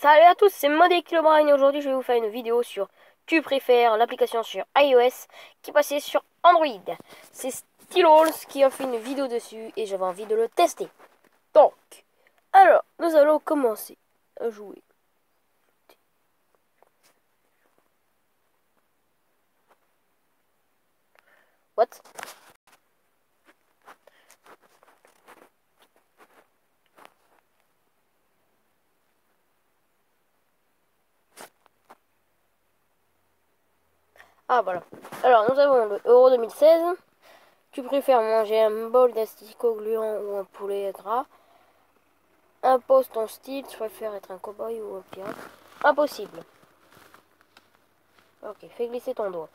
Salut à tous, c'est Modékilobrain et aujourd'hui je vais vous faire une vidéo sur Tu préfères, l'application sur iOS qui passait sur Android. C'est Stylos qui a fait une vidéo dessus et j'avais envie de le tester. Donc, alors, nous allons commencer à jouer. What? Ah voilà. Alors nous avons le Euro 2016. Tu préfères manger un bol d'asticot gluant ou un poulet gras? Impose ton style, tu préfères être un cow-boy ou un pirate? Impossible. Ok, fais glisser ton doigt.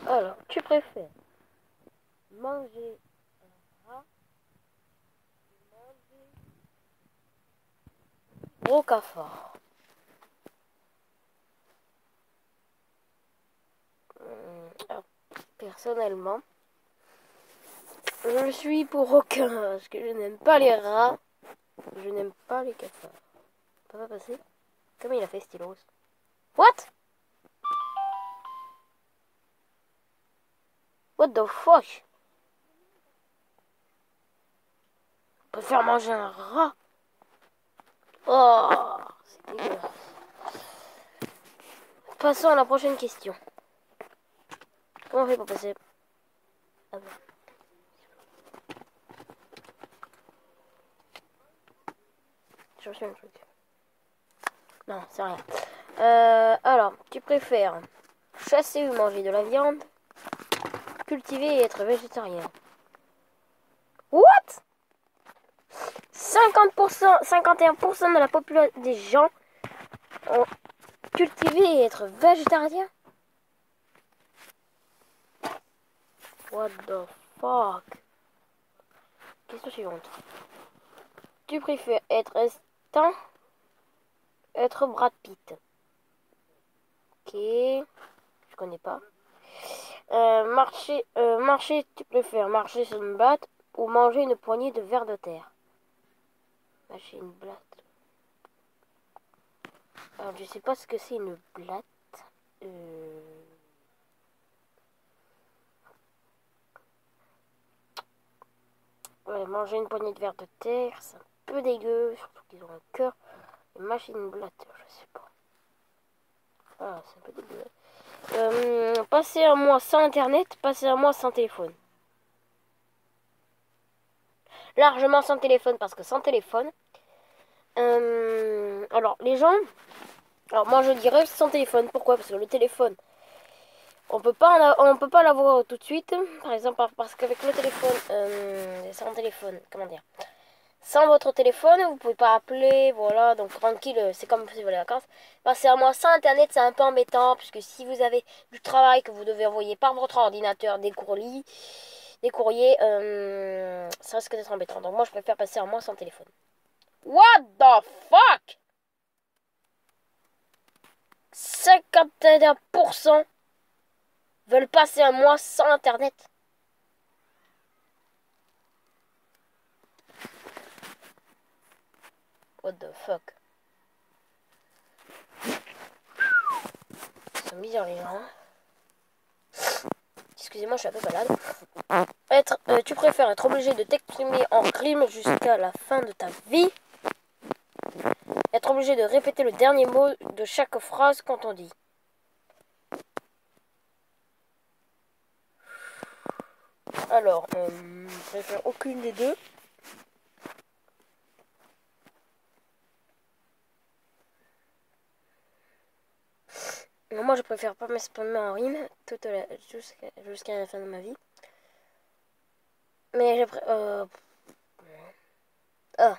Alors, tu préfères manger un rat ou manger un gros cafard? Alors, personnellement, je suis pour aucun parce que je n'aime pas les rats, je n'aime pas les cafards. Ça va passer? Comment il a fait Stylos? What? What the fuck? Je préfère manger un rat. Oh, c'est dégueulasse. Passons à la prochaine question. Comment on fait pour passer? Ah bon. Je reçois un truc. Non, c'est rien. Alors, tu préfères chasser ou manger de la viande, cultiver et être végétarien? What? 50%, 51% de la population des gens ont cultivé et être végétarien? What the fuck? Question suivante. Tu préfères être Instant, être Brad Pitt? Ok, je connais pas. Marcher, tu préfères marcher sur une blatte ou manger une poignée de vers de terre? Marcher une blatte. Alors, je sais pas ce que c'est une blatte. Ouais, manger une poignée de vers de terre, c'est un peu dégueu, surtout qu'ils ont un cœur. Et mâcher une blatte, je sais pas. Ah, c'est un peu dégueu. Passer un mois sans internet, passer un mois sans téléphone. Largement sans téléphone, parce que sans téléphone. Alors, les gens. Alors, moi je dirais sans téléphone. Pourquoi? Parce que le téléphone, on peut pas l'avoir tout de suite. Par exemple, parce qu'avec le téléphone, sans téléphone, comment dire? Sans votre téléphone, vous pouvez pas appeler, voilà, donc tranquille, c'est comme si vous les vacances. Passer un mois sans internet, c'est un peu embêtant, puisque si vous avez du travail que vous devez envoyer par votre ordinateur, des courriers, ça risque d'être embêtant. Donc moi, je préfère passer un mois sans téléphone. What the fuck? 51% veulent passer un mois sans internet. What the fuck? Ils sont bizarres les gens. Excusez-moi, je suis un peu malade. Tu préfères être obligé de t'exprimer en rime jusqu'à la fin de ta vie? Être obligé de répéter le dernier mot de chaque phrase quand on dit. Alors, je préfère aucune des deux. Moi, je préfère pas m'exprimer en rime jusqu'à la fin de ma vie. Mais je préfère... Ah.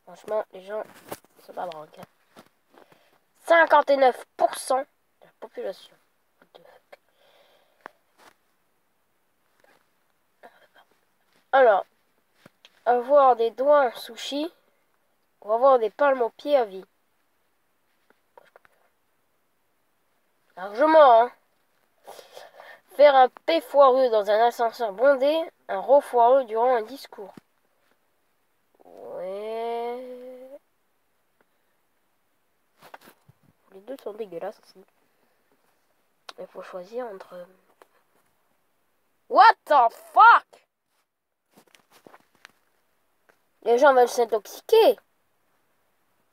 Franchement, les gens, c'est pas branque. 59% de la population. Alors, avoir des doigts en sushi ou avoir des palmes aux pieds à vie? Largement, hein. Faire un P foireux dans un ascenseur bondé, un rot foireux durant un discours. Ouais. Les deux sont dégueulasses aussi. Il faut choisir entre... What the fuck? Les gens veulent s'intoxiquer.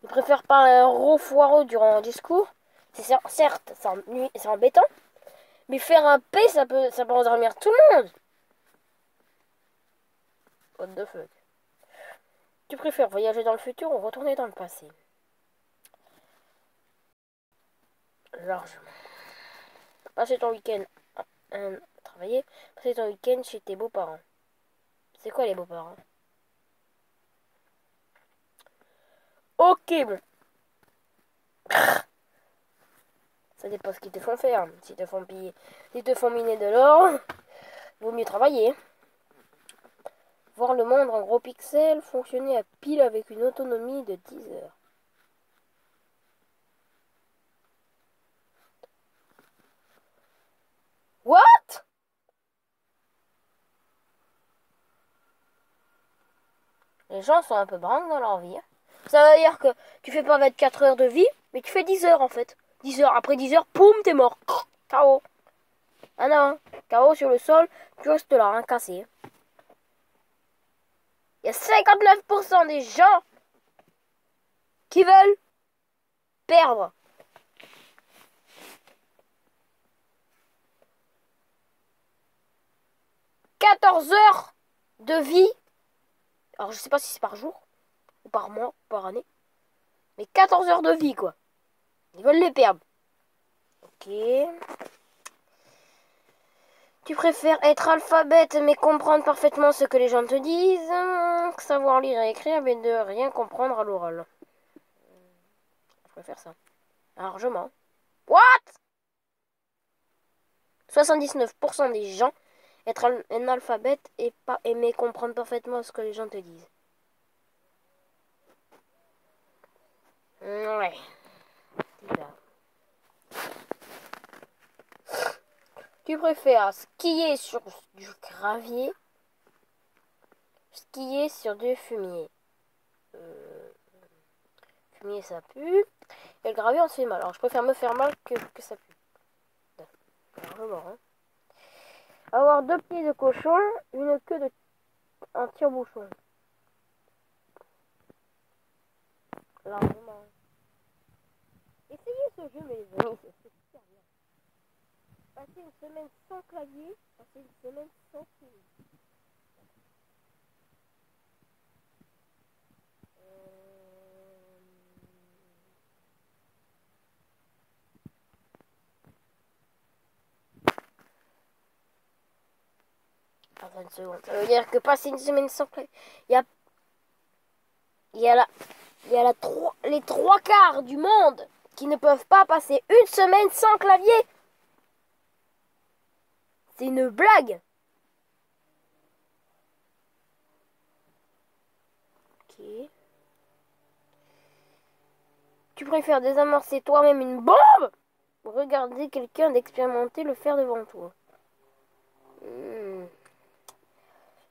Ils préfèrent pas un gros foireux durant un discours. Certes, c'est embêtant. Mais faire un P, ça peut endormir tout le monde. What the fuck? Tu préfères voyager dans le futur ou retourner dans le passé? Largement. Passer ton week-end à travailler, passer ton week-end chez tes beaux-parents. C'est quoi les beaux-parents? Ok, bon. Ça dépend ce qu'ils te font faire. S'ils te font piller, s'ils te font miner de l'or, vaut mieux travailler. Voir le monde en gros pixels, fonctionner à pile avec une autonomie de 10 heures. What? Les gens sont un peu branques dans leur vie. Ça veut dire que tu fais pas 24 heures de vie, mais tu fais 10 heures en fait. 10 heures, après 10 heures, poum, t'es mort. KO. Ah non, KO sur le sol, tu restes là, hein, cassé. Il y a 59% des gens qui veulent perdre. « 14 heures de vie. Alors je sais pas si c'est par jour, ou par mois, ou par année. Mais 14 heures de vie quoi. Ils veulent les perdre. Ok. Tu préfères être alphabète mais comprendre parfaitement ce que les gens te disent, savoir lire et écrire mais de rien comprendre à l'oral. Je préfère ça. Largement. What? 79% des gens être un alphabète et pas aimer comprendre parfaitement ce que les gens te disent. Ouais. Tu préfères skier sur du gravier, skier sur du fumier. Fumier ça pue. Et le gravier on se fait mal. Alors je préfère me faire mal que ça pue. Largement, hein. Avoir 2 pieds de cochon, une queue de un tire-bouchon. Largement. Essayez ce jeu mes amis, c'est super bien. Passer une semaine sans clavier, passer une semaine sans souris. Attends une seconde. Ça veut dire que passer une semaine sans clavier. Il y a les 3 quarts du monde qui ne peuvent pas passer une semaine sans clavier. C'est une blague. Ok. Tu préfères désamorcer toi-même une bombe ou regarder quelqu'un d'expérimenté le faire devant toi?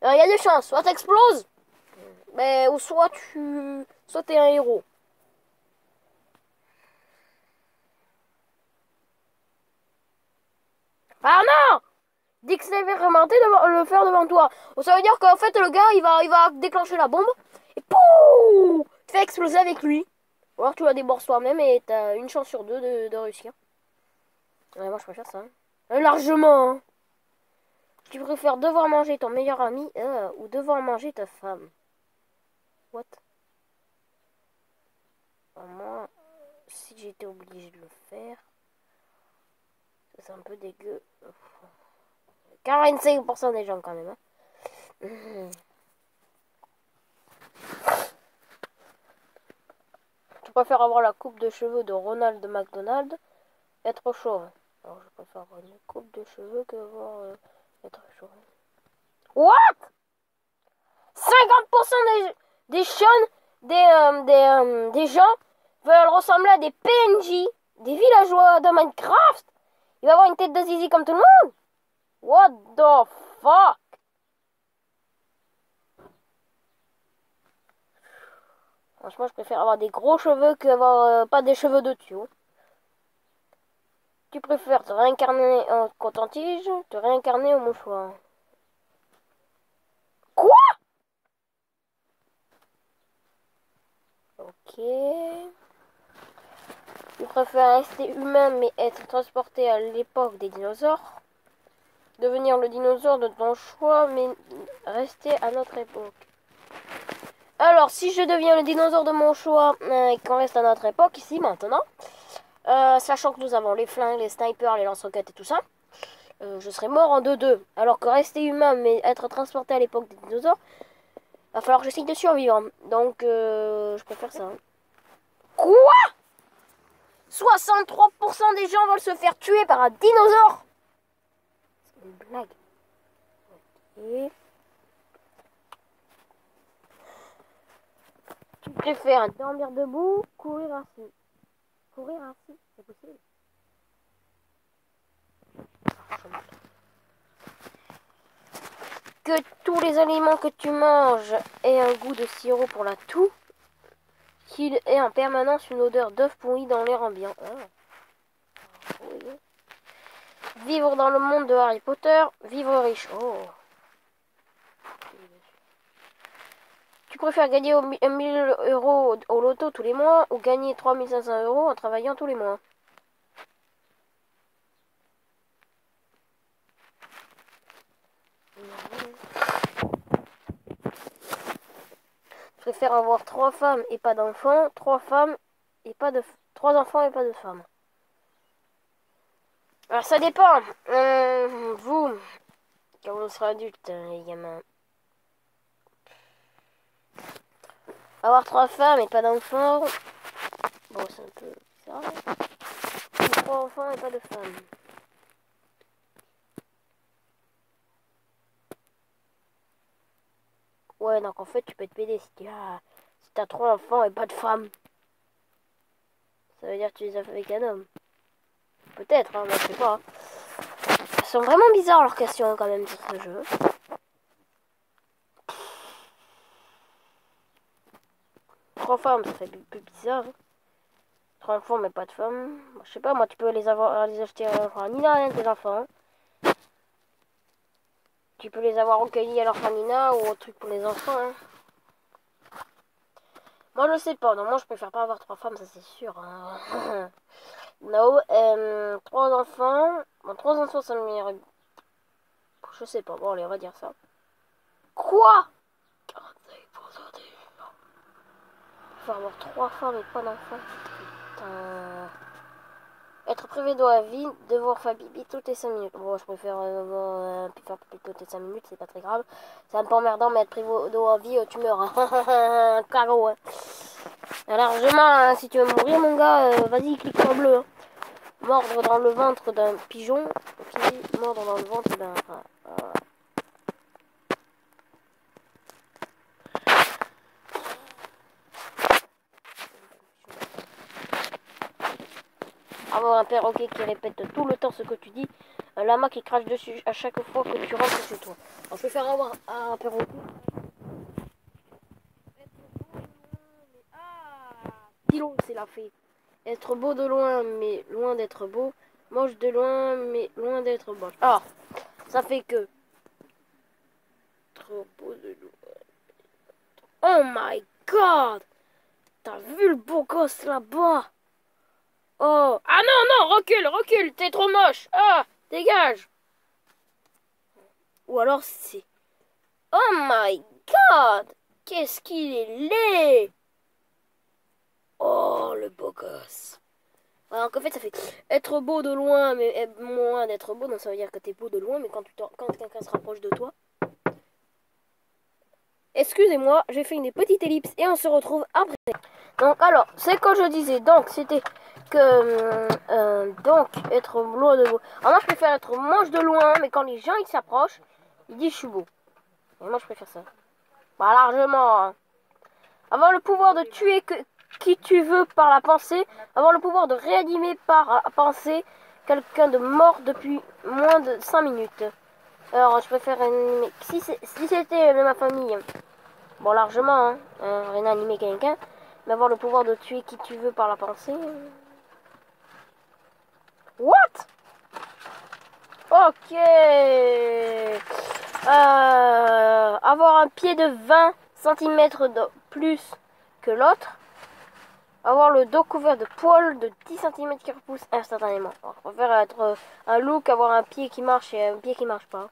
Alors, il y a des chances. Soit t'exploses, ou soit t'es un héros. Ah non! Dis que c'est expérimenté de le faire devant toi. Ça veut dire qu'en fait le gars il va déclencher la bombe et pouh! Tu fais exploser avec lui. Ou alors tu la débordes toi-même et t'as une chance sur deux de réussir. Ouais, moi je préfère ça. Largement. Hein. Tu préfères devoir manger ton meilleur ami ou devoir manger ta femme? What? Moi, si j'étais obligée de le faire, c'est un peu dégueu. 45% des gens quand même. Hein. Tu préfères avoir la coupe de cheveux de Ronald McDonald, être chauve. Alors je préfère avoir une coupe de cheveux que être chauve. What? 50% des jeunes, des gens veulent ressembler à des PNJ, des villageois de Minecraft. Il va avoir une tête de zizi comme tout le monde. What the fuck? Franchement, je préfère avoir des gros cheveux que avoir pas des cheveux de dessus. Tu préfères te réincarner en coton-tige, te réincarner au mouchoir? Quoi? Ok. Tu préfères rester humain mais être transporté à l'époque des dinosaures? Devenir le dinosaure de ton choix mais rester à notre époque. Alors, si je deviens le dinosaure de mon choix et qu'on reste à notre époque, ici, maintenant, sachant que nous avons les flingues, les snipers, les lance-roquettes et tout ça, je serais mort en 2-2. Alors que rester humain mais être transporté à l'époque des dinosaures, va falloir que j'essaye de survivre. Donc, je préfère ça. Quoi? 63% des gens veulent se faire tuer par un dinosaure? C'est une blague. Et... tu préfères dormir debout, courir assis? Courir assis, c'est possible? Que tous les aliments que tu manges aient un goût de sirop pour la toux, qu'il ait en permanence une odeur d'œuf pourri dans l'air ambiant. Oh. Oui. Vivre dans le monde de Harry Potter, vivre riche. Oh. Tu préfères gagner 1000 euros au loto tous les mois ou gagner 3500 euros en travaillant tous les mois? Je préfère avoir 3 femmes et pas d'enfants, 3 femmes et pas de 3 enfants et pas de femmes. Alors ça dépend. Vous, quand vous serez adulte, les gamins. Avoir 3 femmes et pas d'enfants. Bon, c'est un peu bizarre. Ou 3 enfants et pas de femmes. Ouais, donc en fait, tu peux te péder si t'as 3 enfants et pas de femmes. Ça veut dire que tu les as fait avec un homme. Peut-être, hein, mais je sais pas. Elles sont vraiment bizarres leurs questions quand même sur ce jeu. Trois femmes, ça fait plus bizarre. Hein. 3 enfants mais pas de femmes. Je sais pas, moi tu peux les acheter à l'orphelinat, hein, tes enfants. Hein. Tu peux les avoir recueillis à l'orphelinat ou au truc pour les enfants. Hein. Moi je sais pas, non, moi je préfère pas avoir 3 femmes, ça c'est sûr. Hein. No, 3 enfants. Bon, 3 enfants ça me irait. Je sais pas, bon allez on va dire ça. Quoi? Il faut avoir 3 femmes et pas d'enfants. Putain. Être privé d'eau à vie, devoir faire pipi toutes les 5 minutes. Bon, je préfère faire pipi toutes les 5 minutes, c'est pas très grave. C'est un peu emmerdant, mais être privé d'eau à vie, tu meurs. Hein. Carreau, hein. Largement, hein, si tu veux mourir, mon gars, vas-y, clique sur bleu. Hein. Mordre dans le ventre d'un pigeon, puis mordre dans le ventre d'un rat. Avoir un perroquet qui répète tout le temps ce que tu dis, un lama qui crache dessus à chaque fois que tu rentres chez toi. Alors, je préfère avoir un perroquet. Stylo, c'est la fée. Être beau de loin, mais loin d'être beau. Moche de loin, mais loin d'être moche. Alors, ça fait que... trop beau de loin. Oh my god! T'as vu le beau gosse là-bas? Oh! Ah non, non! Recule, recule! T'es trop moche! Ah! Dégage! Ou alors c'est... Oh my god! Qu'est-ce qu'il est laid! Oh, le beau gosse! Alors qu'en fait, ça fait être beau de loin, mais moins d'être beau. Donc ça veut dire que t'es beau de loin, mais quand quelqu'un se rapproche de toi... Excusez-moi, j'ai fait une petite ellipse et on se retrouve après. Donc alors, c'est que je disais, donc c'était que donc être loin de loin. Alors moi je préfère être moche de loin, mais quand les gens ils s'approchent, ils disent je suis beau. Et moi je préfère ça. Bah largement. Hein. Avoir le pouvoir de tuer qui tu veux par la pensée, avoir le pouvoir de réanimer par la pensée quelqu'un de mort depuis moins de 5 minutes. Alors je préfère réanimer. Si c'était ma famille. Bon, largement, hein, réanimer quelqu'un, mais avoir le pouvoir de tuer qui tu veux par la pensée. What? Ok. Avoir un pied de 20 cm de plus que l'autre. Avoir le dos couvert de poils de 10 cm qui repoussent instantanément. Alors, je préfère être un look, avoir un pied qui marche et un pied qui marche pas.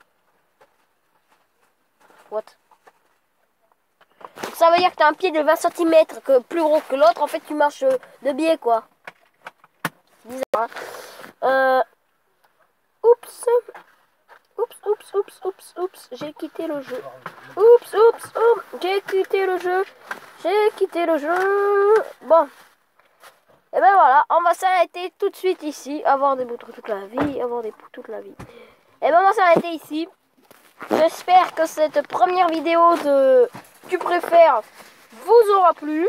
What? Ça veut dire que t'as un pied de 20 cm que plus gros que l'autre. En fait, tu marches de biais, quoi. Bizarre, hein. Oups. Oups. J'ai quitté le jeu. Oups. J'ai quitté le jeu. Bon. Et ben voilà, on va s'arrêter tout de suite ici. Avoir des boutons toute la vie. Et ben on va s'arrêter ici. J'espère que cette première vidéo de Tu préfères vous aura plu.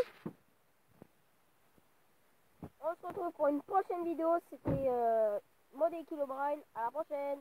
On se retrouve pour une prochaine vidéo. C'était Maud et Kilobrine. À la prochaine.